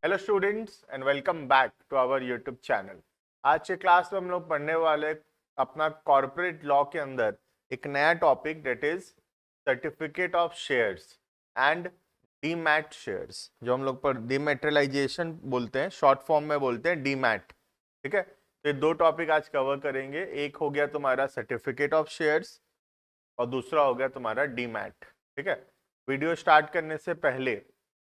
Hello students and welcome back to our YouTube channel. आज के class में हम लोग पढ़ने वाले अपना कॉर्पोरेट लॉ के अंदर एक नया topic that is certificate of shares and demat shares, जो हम लोग पर डीमेटेरियलाइजेशन बोलते हैं, शॉर्ट फॉर्म में बोलते हैं डीमैट। ठीक है, तो ये दो टॉपिक आज कवर करेंगे। एक हो गया तुम्हारा सर्टिफिकेट ऑफ शेयर्स और दूसरा हो गया तुम्हारा डीमैट। ठीक है, वीडियो स्टार्ट करने से पहले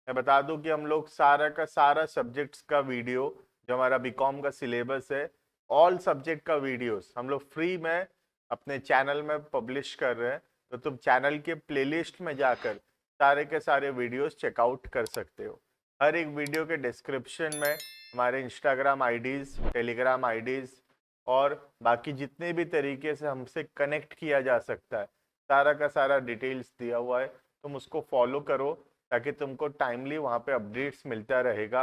मैं बता दूं कि हम लोग सारा का सारा सब्जेक्ट्स का वीडियो, जो हमारा बीकॉम का सिलेबस है, ऑल सब्जेक्ट का वीडियोस हम लोग फ्री में अपने चैनल में पब्लिश कर रहे हैं। तो तुम चैनल के प्लेलिस्ट में जाकर सारे के सारे वीडियोस चेकआउट कर सकते हो। हर एक वीडियो के डिस्क्रिप्शन में हमारे इंस्टाग्राम आईडीज, टेलीग्राम आईडीज और बाकी जितने भी तरीके से हमसे कनेक्ट किया जा सकता है, सारा का सारा डिटेल्स दिया हुआ है। तुम उसको फॉलो करो ताकि तुमको टाइमली वहाँ पे अपडेट्स मिलता रहेगा।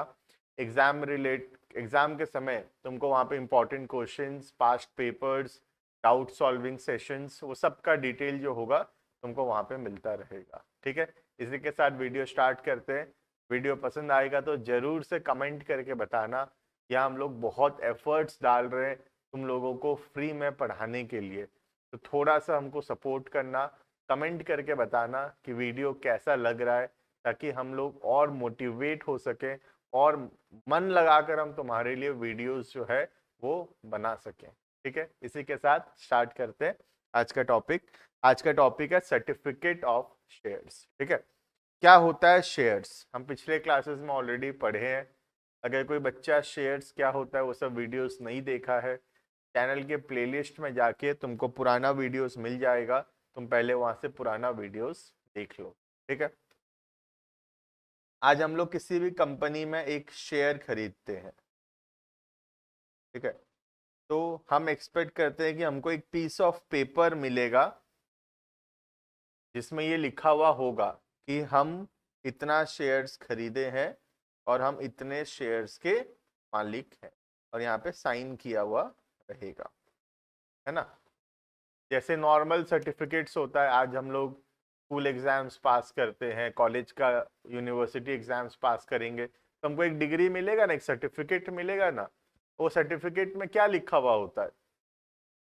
एग्जाम के समय तुमको वहाँ पे important questions, past papers, doubt solving sessions, वो सब का डिटेल जो होगा तुमको वहाँ पे मिलता रहेगा। ठीक है, इसी के साथ वीडियो स्टार्ट करते हैं। वीडियो पसंद आएगा तो जरूर से कमेंट करके बताना। यहाँ हम लोग बहुत एफर्ट्स डाल रहे हैं तुम लोगों को फ्री में पढ़ाने के लिए, तो थोड़ा सा हमको सपोर्ट करना, कमेंट करके बताना कि वीडियो कैसा लग रहा है, ताकि हम लोग और मोटिवेट हो सके और मन लगाकर हम तुम्हारे लिए वीडियोस जो है वो बना सकें। ठीक है, इसी के साथ स्टार्ट करते हैं आज का टॉपिक। आज का टॉपिक है सर्टिफिकेट ऑफ शेयर्स। ठीक है, क्या होता है शेयर्स, हम पिछले क्लासेस में ऑलरेडी पढ़े हैं। अगर कोई बच्चा शेयर्स क्या होता है वो सब वीडियोस नहीं देखा है, चैनल के प्लेलिस्ट में जाके तुमको पुराना वीडियोस मिल जाएगा, तुम पहले वहां से पुराना वीडियोस देख लो। ठीक है, आज हम लोग किसी भी कंपनी में एक शेयर खरीदते हैं। ठीक है, तो हम एक्सपेक्ट करते हैं कि हमको एक पीस ऑफ पेपर मिलेगा जिसमें ये लिखा हुआ होगा कि हम इतना शेयर्स खरीदे हैं और हम इतने शेयर्स के मालिक हैं, और यहाँ पे साइन किया हुआ रहेगा, है ना। जैसे नॉर्मल सर्टिफिकेट्स होता है, आज हम लोग स्कूल एग्जाम्स पास करते हैं, कॉलेज का यूनिवर्सिटी एग्जाम्स पास करेंगे तो हमको एक डिग्री मिलेगा ना, एक सर्टिफिकेट मिलेगा ना। वो सर्टिफिकेट में क्या लिखा हुआ होता है,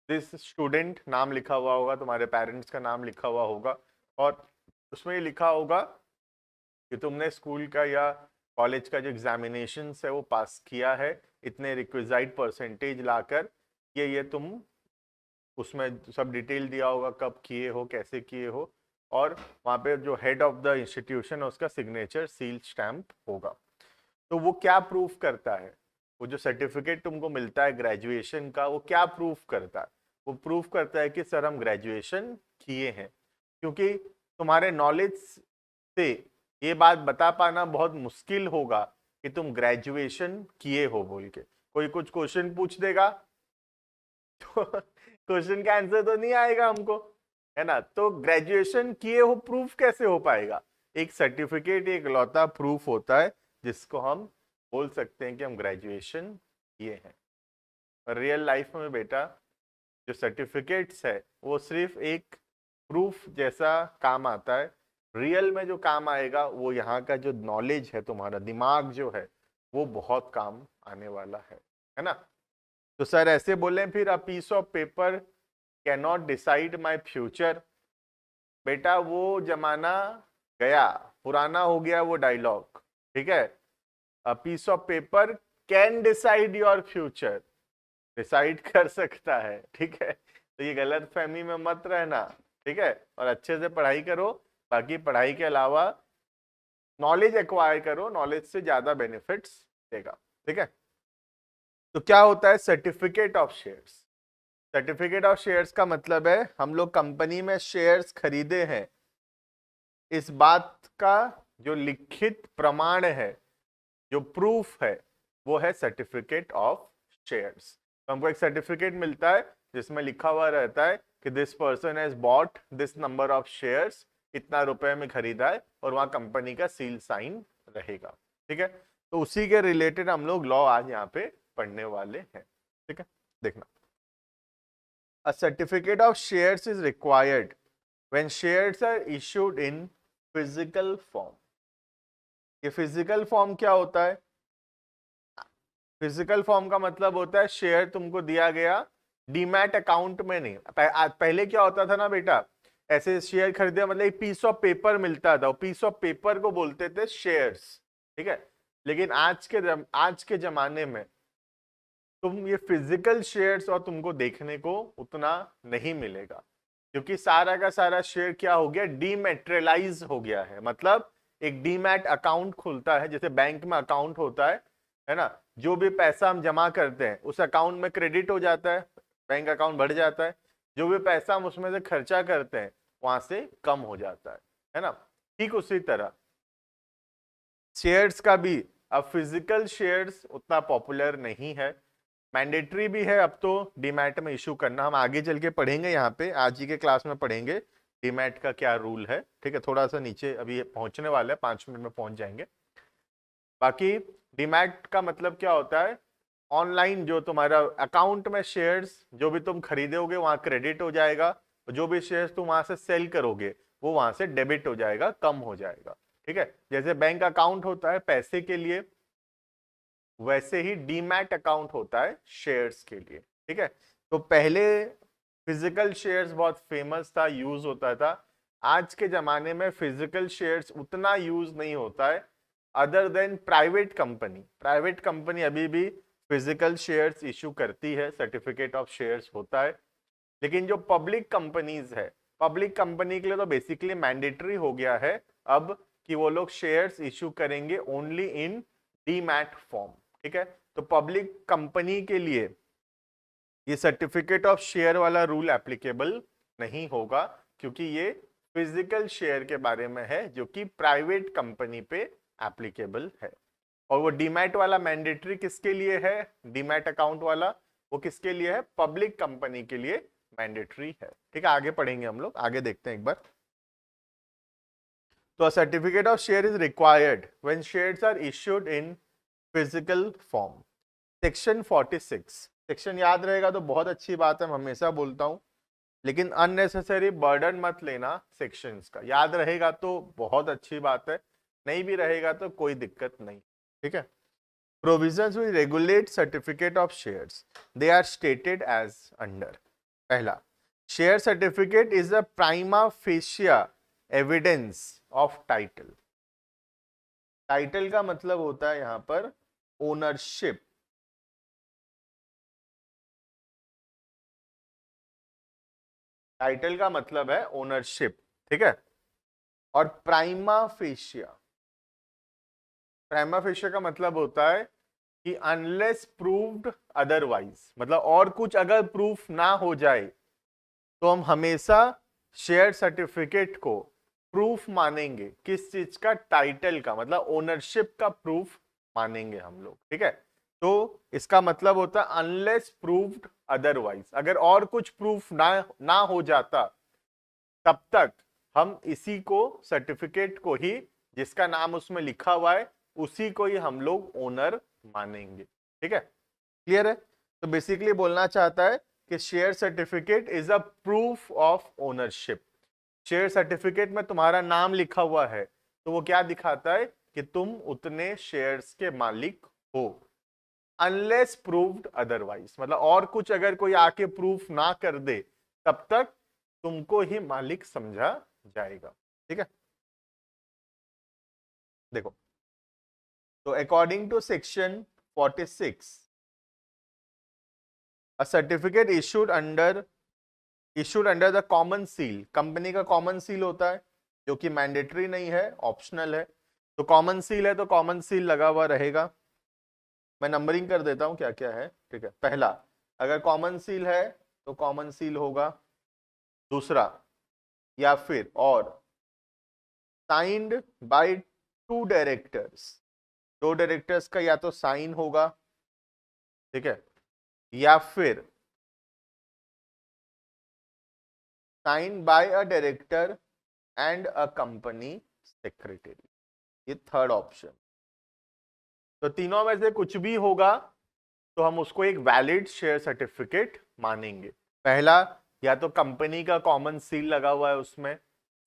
दिस स्टूडेंट नाम लिखा हुआ होगा, तुम्हारे पेरेंट्स का नाम लिखा हुआ होगा, और उसमें ये लिखा होगा कि तुमने स्कूल का या कॉलेज का जो एग्जामिनेशन है वो पास किया है, इतने रिक्विजाइट परसेंटेज लाकर। ये तुम उसमें सब डिटेल दिया होगा, कब किए हो, कैसे किए हो, और वहाँ पे जो हेड ऑफ द इंस्टीट्यूशन है उसका सिग्नेचर, सील, स्टैम्प होगा। तो वो क्या प्रूफ करता है, वो जो सर्टिफिकेट तुमको मिलता है ग्रेजुएशन का, वो क्या प्रूफ करता है? वो प्रूफ करता है कि सर हम ग्रेजुएशन किए हैं। क्योंकि तुम्हारे नॉलेज से ये बात बता पाना बहुत मुश्किल होगा कि तुम ग्रेजुएशन किए हो बोल के। कोई कुछ क्वेश्चन पूछ देगा तो क्वेश्चन का आंसर तो नहीं आएगा हमको, है ना। तो ग्रेजुएशन किए हो प्रूफ कैसे हो पाएगा? एक सर्टिफिकेट एक लौता प्रूफ होता है जिसको हम बोल सकते हैं कि हम ग्रेजुएशन किए हैं। रियल लाइफ में बेटा जो सर्टिफिकेट्स है वो सिर्फ एक प्रूफ जैसा काम आता है। रियल में जो काम आएगा वो यहाँ का जो नॉलेज है, तुम्हारा दिमाग जो है, वो बहुत काम आने वाला है ना। तो सर ऐसे बोले फिर a piece of paper can not decide my future. बेटा वो जमाना गया, पुराना हो गया वो डायलॉग। ठीक है, a piece of paper can decide your future, decide कर सकता है। ठीक है, तो ये गलत फहमी में मत रहना। ठीक है, और अच्छे से पढ़ाई करो, बाकी पढ़ाई के अलावा नॉलेज एक्वायर करो, नॉलेज से ज्यादा बेनिफिट्स देगा। ठीक है, तो क्या होता है certificate of shares? Certificate of shares का मतलब है हम लोग कंपनी में शेयर्स खरीदे हैं, इस बात का जो लिखित प्रमाण है, जो प्रूफ है, वो है सर्टिफिकेट ऑफ शेयर्स। तो हमको एक सर्टिफिकेट मिलता है जिसमें लिखा हुआ रहता है कि this person has bought this number of shares, इतना रुपए में खरीदा है, और वहां कंपनी का सील साइन रहेगा। ठीक है, तो उसी के रिलेटेड हम लोग लॉ आज यहाँ पे पढ़ने वाले हैं। ठीक है, देखना, a certificate of shares is required when shares are issued in physical form। ये फिजिकल फॉर्म क्या होता है? फिजिकल फॉर्म का मतलब होता है शेयर तुमको दिया गया डीमैट अकाउंट में नहीं। पहले क्या होता था ना बेटा, ऐसे शेयर खरीदे मतलब एक पीस ऑफ पेपर मिलता था, पीस ऑफ पेपर को बोलते थे शेयर्स, ठीक है। लेकिन आज के जमाने में तुम ये फिजिकल शेयर्स और तुमको देखने को उतना नहीं मिलेगा, क्योंकि सारा का सारा शेयर क्या हो गया, डीमेटेरियलाइज हो गया है। मतलब एक डीमैट अकाउंट खुलता है, जैसे बैंक में अकाउंट होता है ना, जो भी पैसा हम जमा करते हैं उस अकाउंट में क्रेडिट हो जाता है, बैंक अकाउंट बढ़ जाता है। जो भी पैसा हम उसमें से खर्चा करते हैं वहां से कम हो जाता है ना। ठीक उसी तरह शेयर्स का भी अब फिजिकल शेयर्स उतना पॉपुलर नहीं है, मैंडेटरी भी है अब तो डीमैट में इशू करना। हम आगे चल के पढ़ेंगे, यहाँ पे आज ही के क्लास में पढ़ेंगे डीमैट का क्या रूल है, ठीक है। थोड़ा सा नीचे अभी पहुंचने वाला है, 5 मिनट में पहुंच जाएंगे। बाकी डीमैट का मतलब क्या होता है, ऑनलाइन जो तुम्हारा अकाउंट में शेयर्स जो भी तुम खरीदोगे वहां क्रेडिट हो जाएगा, जो भी शेयर्स तुम वहां से सेल करोगे वो वहां से डेबिट हो जाएगा, कम हो जाएगा, ठीक है। जैसे बैंक अकाउंट होता है पैसे के लिए, वैसे ही डीमैट अकाउंट होता है शेयर्स के लिए, ठीक है। तो पहले फिजिकल शेयर्स बहुत फेमस था, यूज होता था। आज के जमाने में फिजिकल शेयर्स उतना यूज नहीं होता है, other than private company. Private company अभी भी फिजिकल शेयर्स इशू करती है, सर्टिफिकेट ऑफ शेयर्स होता है। लेकिन जो पब्लिक कंपनीज है, पब्लिक कंपनी के लिए तो बेसिकली मैंडेटरी हो गया है अब कि वो लोग शेयर्स इशू करेंगे ओनली इन डीमैट फॉर्म, ठीक है। तो पब्लिक कंपनी के लिए ये सर्टिफिकेट ऑफ शेयर वाला रूल एप्लीकेबल नहीं होगा, क्योंकि ये फिजिकल शेयर के बारे में है जो कि प्राइवेट कंपनी पे एप्लीकेबल है। और वो डीमैट वाला मैंडेटरी किसके लिए है, डीमैट अकाउंट वाला वो किसके लिए है, पब्लिक कंपनी के लिए मैंडेटरी है, ठीक है। आगे पढ़ेंगे हम लोग, आगे देखते हैं एक बार। तो certificate of share is required when shares are issued in physical form. Section 46, section याद रहेगा तो बहुत अच्छी बात है, मैं हमेशा बोलता हूं, लेकिन अननेसेसरी बर्डन मत लेना सेक्शंस का। याद रहेगा तो बहुत अच्छी बात है, नहीं भी रहेगा तो कोई दिक्कत नहीं, ठीक है। Provisions will regulate certificate of shares. They are stated as under. पहला, share certificate is a prima facie evidence of title. Title का मतलब होता है यहां पर ओनरशिप। टाइटल का मतलब है ओनरशिप, ठीक है। और प्राइमा फेशिया, प्राइमा फेशिया का मतलब होता है कि अनलेस प्रूव्ड अदरवाइज, मतलब और कुछ अगर प्रूफ ना हो जाए तो हम हमेशा शेयर सर्टिफिकेट को प्रूफ मानेंगे। किस चीज का, टाइटल का, मतलब ओनरशिप का प्रूफ मानेंगे हम लोग, ठीक है। तो इसका मतलब होता है अनलेस प्रूव्ड अदरवाइज, अगर और कुछ प्रूफ ना हो जाता तब तक हम इसी को, सर्टिफिकेट को ही, जिसका नाम उसमें लिखा हुआ है उसी को ही हम लोग ओनर मानेंगे, ठीक है। क्लियर है। तो बेसिकली बोलना चाहता है कि share certificate is a proof of ownership. Share certificate में तुम्हारा नाम लिखा हुआ है तो वो क्या दिखाता है कि तुम उतने शेयर्स के मालिक हो, अनलेस प्रूव्ड अदरवाइज, मतलब और कुछ अगर कोई आके प्रूफ ना कर दे तब तक तुमको ही मालिक समझा जाएगा, ठीक है। देखो, तो according to section 46, a certificate issued under the common seal, company का कॉमन सील होता है जो कि मैंडेटरी नहीं है, ऑप्शनल है। तो कॉमन सील है तो कॉमन सील लगा हुआ रहेगा। मैं नंबरिंग कर देता हूं क्या क्या है, ठीक है। पहला, अगर कॉमन सील है तो कॉमन सील होगा। दूसरा, या फिर और साइंड बाय 2 डायरेक्टर्स, 2 डायरेक्टर्स का या तो साइन होगा, ठीक है, या फिर sign by a director and a company secretary, ये थर्ड ऑप्शन। तो तीनों में से कुछ भी होगा तो हम उसको एक वैलिड शेयर सर्टिफिकेट मानेंगे। पहला, या तो कंपनी का कॉमन सील लगा हुआ है उसमें,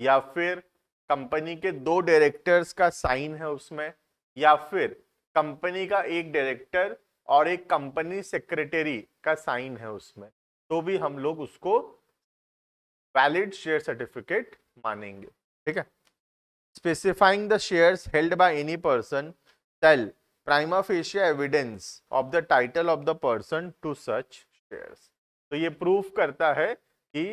या फिर कंपनी के 2 डायरेक्टर्स का साइन है उसमें, या फिर कंपनी का एक डायरेक्टर और एक कंपनी सेक्रेटरी का साइन है उसमें, तो भी हम लोग उसको वैलिड शेयर सर्टिफिकेट मानेंगे। ठीक है। Specifying the shares held by any person tell prima facie evidence of the title of the person to such shares. तो ये प्रूफ करता है कि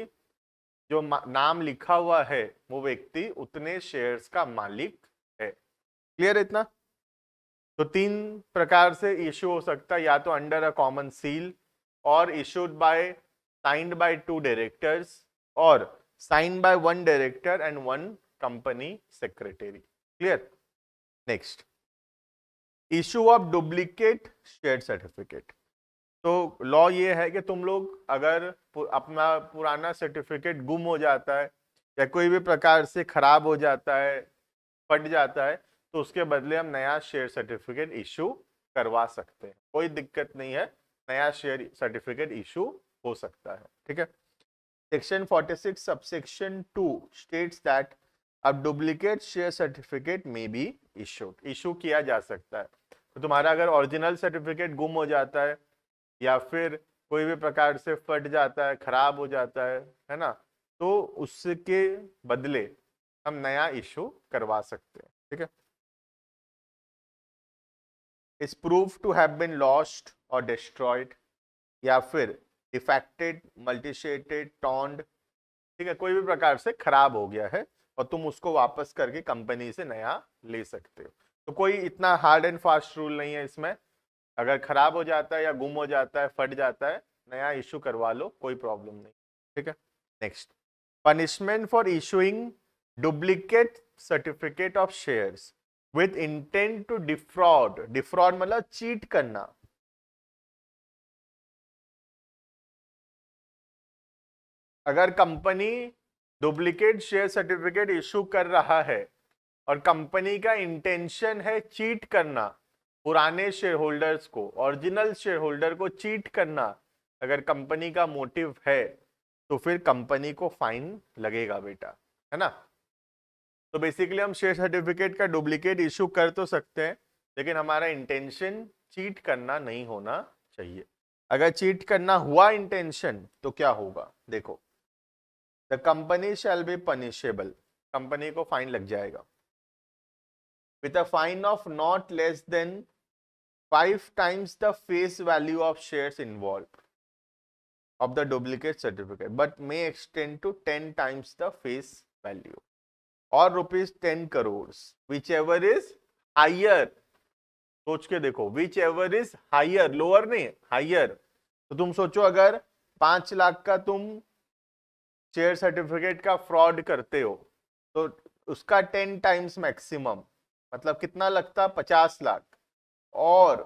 जो नाम लिखा हुआ है वो व्यक्ति उतने शेयर्स का मालिक है। क्लियर है इतना? तो 3 प्रकार से इश्यू हो सकता है, या तो अंडर अ कॉमन सील, और issued by signed by 2 directors, और signed by 1 director and 1 company secretary. Clear? Next, issue of duplicate share certificate. तो लॉ ये है कि तुम लोग अगर अपना पुराना सर्टिफिकेट गुम हो जाता है या कोई भी प्रकार से खराब हो जाता है, फट जाता है, तो उसके बदले हम नया शेयर सर्टिफिकेट इशू करवा सकते हैं, कोई दिक्कत नहीं है, नया शेयर सर्टिफिकेट इशू हो सकता है। ठीक है। Section 46 subsection 2 states that a duplicate share certificate में बी इशू किया जा सकता है। तो तुम्हारा अगर ओरिजिनल सर्टिफिकेट गुम हो जाता है या फिर कोई भी प्रकार से फट जाता है, खराब हो जाता है ना, तो उसके बदले हम नया इशू करवा सकते हैं। ठीक है। Is prove to have been lost और डिस्ट्रॉयड, या फिर डिफेक्टेड, मल्टीशेटेड, टॉन्ड। ठीक है, कोई भी प्रकार से खराब हो गया है और तुम उसको वापस करके कंपनी से नया ले सकते हो। तो कोई इतना हार्ड एंड फास्ट रूल नहीं है इसमें, अगर खराब हो जाता है या गुम हो जाता है, फट जाता है, नया इशू करवा लो, कोई प्रॉब्लम नहीं। ठीक है। Next, punishment for issuing duplicate certificate of shares with intent to defraud. Defraud मतलब चीट करना। अगर company duplicate share certificate issue कर रहा है और कंपनी का इंटेंशन है चीट करना, पुराने शेयर होल्डर्स को, ओरिजिनल शेयर होल्डर को चीट करना, अगर कंपनी का मोटिव है, तो फिर कंपनी को फाइन लगेगा बेटा, है ना। तो बेसिकली हम शेयर सर्टिफिकेट का डुप्लीकेट इशू कर तो सकते हैं, लेकिन हमारा इंटेंशन चीट करना नहीं होना चाहिए। अगर चीट करना हुआ इंटेंशन तो क्या होगा, देखो, the company shall be punishable, company को फाइन लग जाएगा with a fine of not less than 5 times the face value of shares involved of the duplicate certificate, but may extend to 10 times the face value or rupees 10 crores, whichever is higher। सोच के देखो, whichever is higher, lower नहीं, higher। तो तुम सोचो अगर 5 लाख का तुम शेयर सर्टिफिकेट का फ्रॉड करते हो तो उसका 10 टाइम्स मैक्सिमम, मतलब कितना लगता, 50 लाख, और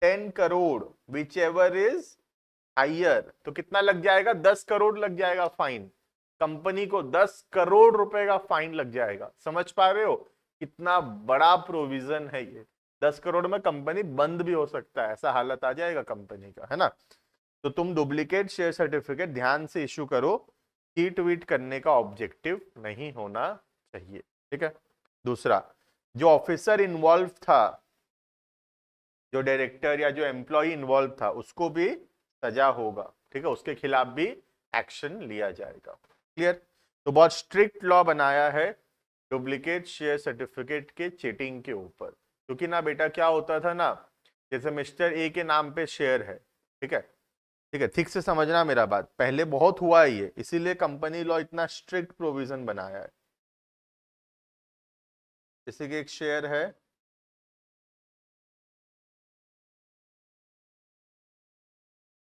10 crore which ever is higher, तो कितना लग जाएगा, 10 करोड़ लग जाएगा फाइन। कंपनी को 10 करोड़ रुपए का फाइन लग जाएगा। समझ पा रहे हो कितना बड़ा प्रोविजन है ये। 10 करोड़ में कंपनी बंद भी हो सकता है, ऐसा हालत आ जाएगा कंपनी का, है ना। तो तुम डुप्लीकेट शेयर सर्टिफिकेट ध्यान से इशू करो, चीट वीट करने का ऑब्जेक्टिव नहीं होना चाहिए। ठीक है। दूसरा, जो ऑफिसर इन्वॉल्व था, जो डायरेक्टर या जो एम्प्लॉय इन्वॉल्व था, उसको भी सजा होगा। ठीक है, उसके खिलाफ भी एक्शन लिया जाएगा। क्लियर? तो बहुत स्ट्रिक्ट लॉ बनाया है डुप्लीकेट शेयर सर्टिफिकेट के चीटिंग के ऊपर। क्योंकि ना बेटा क्या होता था ना, जैसे मिस्टर ए के नाम पे शेयर है, ठीक है, ठीक है, ठीक से समझना मेरा बात, पहले बहुत हुआ है ये, इसीलिए कंपनी लॉ इतना स्ट्रिक्ट प्रोविजन बनाया है। जैसे कि एक शेयर है,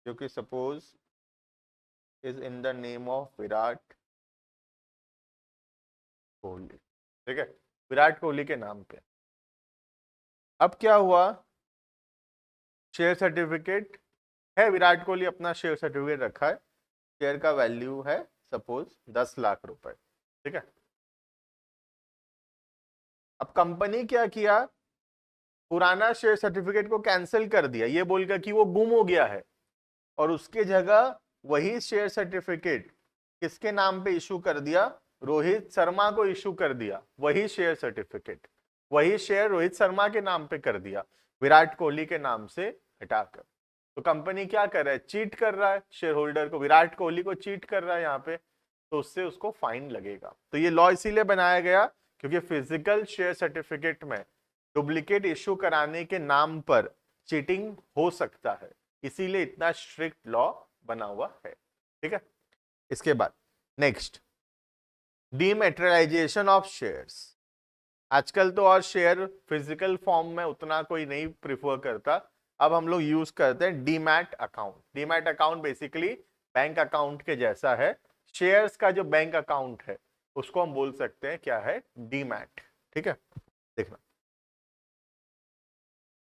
जो कि suppose is in the name of Virat Kohli, ठीक है, विराट कोहली के नाम पे। अब क्या हुआ, शेयर सर्टिफिकेट है, विराट कोहली अपना शेयर सर्टिफिकेट रखा है, शेयर का वैल्यू है सपोज 10 लाख रुपए, ठीक है। अब कंपनी क्या किया, पुराना शेयर सर्टिफिकेट को कैंसिल कर दिया, ये बोलकर कि वो गुम हो गया है, और उसके जगह वही शेयर सर्टिफिकेट किसके नाम पे इशू कर दिया, रोहित शर्मा को इशू कर दिया। वही शेयर सर्टिफिकेट, वही शेयर रोहित शर्मा के नाम पे कर दिया। विराट कोहली के नाम से हटाकर। तो कंपनी क्या कर रहा है, चीट कर रहा है शेयर होल्डर को, विराट कोहली को चीट कर रहा है यहाँ पे, तो उससे उसको फाइन लगेगा। तो ये लॉ इसीलिए बनाया गया क्योंकि फिजिकल शेयर सर्टिफिकेट में डुप्लीकेट इश्यू कराने के नाम पर चीटिंग हो सकता है, इसीलिए इतना स्ट्रिक्ट लॉ बना हुआ है। ठीक है, इसके बाद नेक्स्ट, डीमेटेरियलाइजेशन ऑफ शेयर्स। आजकल तो और शेयर फिजिकल फॉर्म में उतना कोई नहीं प्रिफर करता, अब हम लोग यूज करते हैं demat account. Demat account basically bank account के जैसा है, शेयर्स का जो बैंक अकाउंट है उसको हम बोल सकते हैं क्या है, डीमैट। ठीक है, देखना,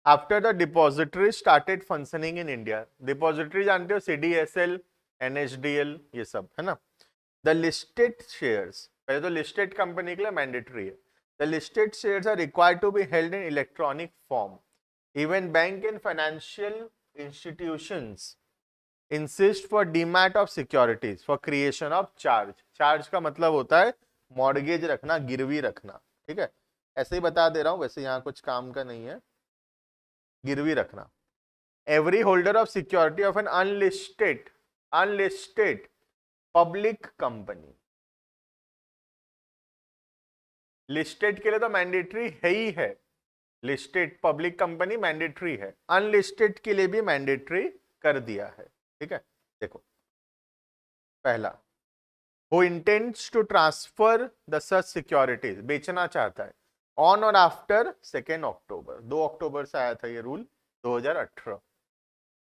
after the depository started functioning in India, depository जानते हो, CDSL, NSDL, ये सब है ना। द लिस्टेड शेयर्स, पहले तो लिस्टेड कंपनी के लिए मैंडेटरी है, the listed shares are required to be held in electronic form, even bank and financial institutions insist for demat of securities for creation of charge. Charge का मतलब होता है mortgage रखना, गिरवी रखना। ठीक है, ऐसे ही बता दे रहा हूं, वैसे यहाँ कुछ काम का नहीं है, गिरवी रखना। Every holder of security of an unlisted public company, listed के लिए तो मैंडेटरी है ही है, लिस्टेड पब्लिक कंपनी मैंडेटरी है, अनलिस्टेड के लिए भी मैंडेटरी कर दिया है। ठीक है, देखो, पहला, who intends to transfer the such securities, बेचना चाहता है, ऑन और आफ्टर 2 अक्टूबर, 2 अक्टूबर से आया था ये rule 2018,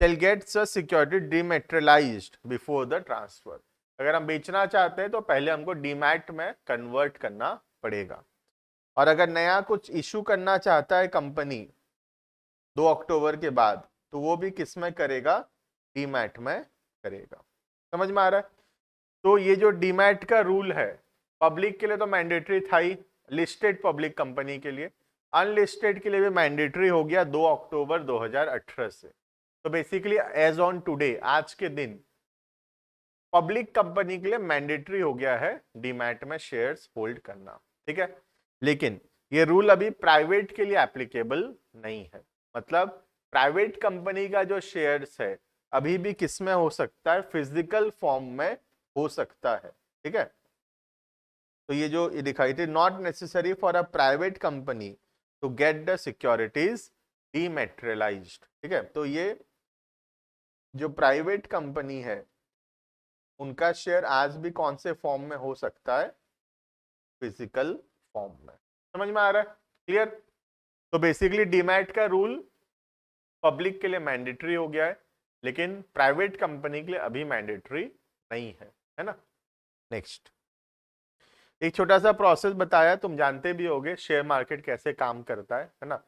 shall get such security dematerialized before the transfer। अगर हम बेचना चाहते हैं तो पहले हमको डीमैट में कन्वर्ट करना पड़ेगा, और अगर नया कुछ इशू करना चाहता है कंपनी 2 अक्टूबर के बाद, तो वो भी किस में करेगा, डीमैट में करेगा। समझ में आ रहा है? तो ये जो डीमैट का रूल है, पब्लिक के लिए तो मैंडेटरी था ही, लिस्टेड पब्लिक कंपनी के लिए, अनलिस्टेड के लिए भी मैंडेटरी हो गया 2 अक्टूबर 2018 से। तो बेसिकली एज ऑन टुडे, आज के दिन, पब्लिक कंपनी के लिए मैंडेटरी हो गया है डीमैट में शेयर्स होल्ड करना। ठीक है, लेकिन ये रूल अभी प्राइवेट के लिए एप्लीकेबल नहीं है, मतलब प्राइवेट कंपनी का जो शेयर्स है अभी भी किस में हो सकता है, फिजिकल फॉर्म में हो सकता है। ठीक है, तो ये जो दिखाई थी, not necessary for a private company to get the securities dematerialised. ठीक है, तो ये जो प्राइवेट कंपनी है उनका शेयर आज भी कौन से फॉर्म में हो सकता है, फिजिकल फॉर्म में। समझ में आ रहा है? क्लियर? तो बेसिकली डीमैट का रूल पब्लिक के लिए मैंडेटरी हो गया है, लेकिन प्राइवेट कंपनी के लिए अभी मैंडेटरी नहीं है ना। नेक्स्ट, एक छोटा सा प्रोसेस बताया, तुम जानते भी होगे शेयर मार्केट कैसे काम करता है ना।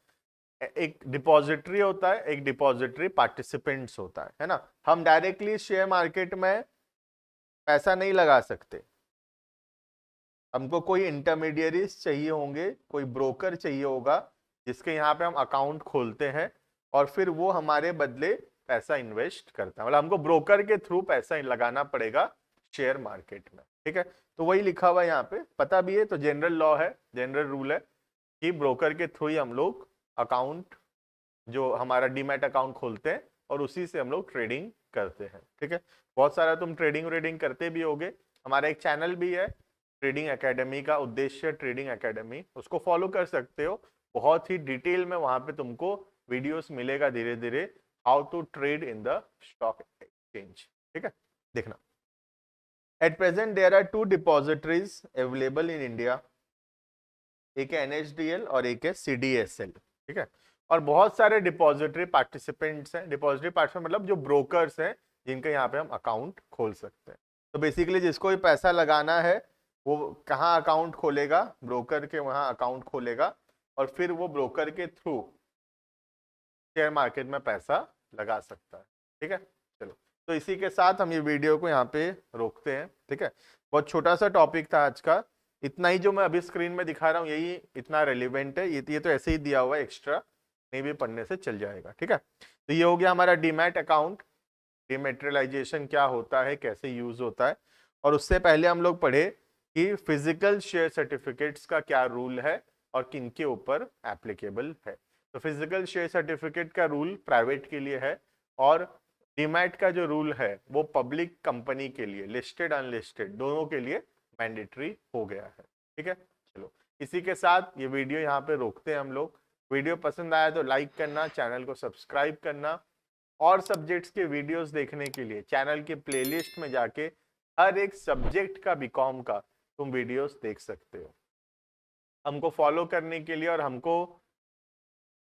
एक डिपॉजिटरी होता है, एक डिपॉजिटरी पार्टिसिपेंट्स होता है ना। हम डायरेक्टली शेयर मार्केट में पैसा नहीं लगा सकते, हमको कोई इंटरमीडियरीज चाहिए होंगे, कोई ब्रोकर चाहिए होगा जिसके यहाँ पे हम अकाउंट खोलते हैं और फिर वो हमारे बदले पैसा इन्वेस्ट करता है, मतलब हमको ब्रोकर के थ्रू पैसा लगाना पड़ेगा शेयर मार्केट में। ठीक है, तो वही लिखा हुआ है यहाँ पे, पता भी है, तो जनरल लॉ है, जनरल रूल है कि ब्रोकर के थ्रू ही हम लोग अकाउंट, जो हमारा डीमैट अकाउंट खोलते हैं और उसी से हम लोग ट्रेडिंग करते हैं। ठीक है, बहुत सारा तुम ट्रेडिंग करते भी होगे, हमारा एक चैनल भी है ट्रेडिंग एकेडमी का, उद्देश्य ट्रेडिंग एकेडमी, उसको फॉलो कर सकते हो, बहुत ही डिटेल में वहां पे तुमको वीडियोस मिलेगा धीरे धीरे, how to trade in the stock exchange. ठीक है, देखना, at present there are 2 depositories available in India, एक है NSDL और एक है CDSL। ठीक है, और बहुत सारे डिपॉजिटरी पार्टिसिपेंट्स हैं, डिपॉजिटरी पार्टिसिपेंट मतलब जो ब्रोकर्स हैं जिनके यहाँ पे हम अकाउंट खोल सकते हैं। तो बेसिकली जिसको भी पैसा लगाना है वो कहाँ अकाउंट खोलेगा, ब्रोकर के वहाँ अकाउंट खोलेगा और फिर वो ब्रोकर के थ्रू शेयर मार्केट में पैसा लगा सकता है। ठीक है, चलो, तो इसी के साथ हम ये वीडियो को यहाँ पे रोकते हैं। ठीक है, बहुत छोटा सा टॉपिक था आज का, इतना ही जो मैं अभी स्क्रीन में दिखा रहा हूँ यही इतना रेलिवेंट है, ये तो ऐसे ही दिया हुआ है, एक्स्ट्रा नहीं भी पढ़ने से चल जाएगा। ठीक है, तो ये हो गया हमारा डीमैट अकाउंट, डीमेटेरियलाइजेशन क्या होता है, कैसे यूज होता है, और उससे पहले हम लोग पढ़े कि फिजिकल शेयर सर्टिफिकेट्स का क्या रूल है और किन के ऊपर एप्लीकेबल है। तो फिजिकल शेयर सर्टिफिकेट का रूल प्राइवेट के लिए है और डीमैट का जो रूल है वो पब्लिक कंपनी के लिए, लिस्टेड अनलिस्टेड दोनों के लिए मैंडेटरी हो गया है। ठीक है, चलो इसी के साथ ये वीडियो यहाँ पे रोकते हैं हम लोग। वीडियो पसंद आया तो लाइक करना, चैनल को सब्सक्राइब करना और सब्जेक्ट्स के वीडियोस देखने के लिए चैनल के प्लेलिस्ट में जाके हर एक सब्जेक्ट का बीकॉम का तुम वीडियोस देख सकते हो। हमको फॉलो करने के लिए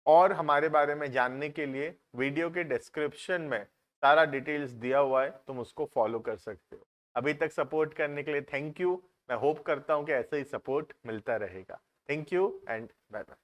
और हमारे बारे में जानने के लिए वीडियो के डिस्क्रिप्शन में सारा डिटेल्स दिया हुआ है, तुम उसको फॉलो कर सकते हो। अभी तक सपोर्ट करने के लिए थैंक यू। मैं होप करता हूं कि ऐसा ही सपोर्ट मिलता रहेगा। Thank you and bye bye.